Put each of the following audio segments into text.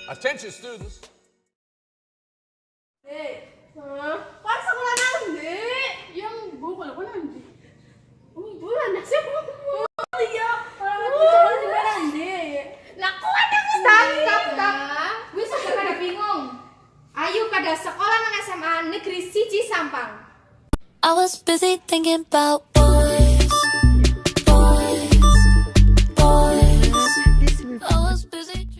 Attention students. Kan sekolah nanti yang bu kalau nanti bulan sih iya sekolah di mana nanti lakukan yang stop Gue sudah pada bingung. Ayo pada sekolah nang SMA Negeri 1 Sampang. I was busy thinking about boys. I was busy.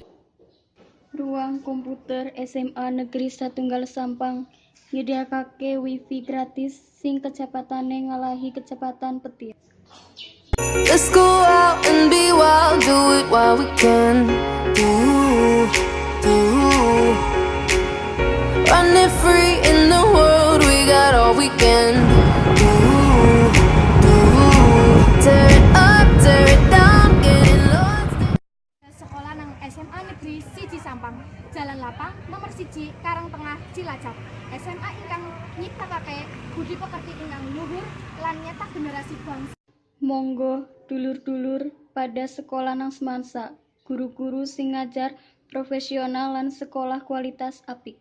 Ruang komputer SMA Negeri Satunggal Sampang nyediakake wifi gratis sing kecepatane ngalahi kecepatan petir. Let's go out and be wild, do it while we can. Run it free in the world, we got all we can. Tear it up, tear it down, getting lost. Sekolah nang SMA Negeri 1 Sampang, Jalan Lapang, nomor 1, Karangtengah, Cilacap. SMA ingkang nyiptakake budi pekerti ingkang luhur lan nyetak generasi bangsa. Monggo dulur-dulur pada sekolah nang semansa, guru-guru sing ngajar profesional lan sekolah kualitas apik.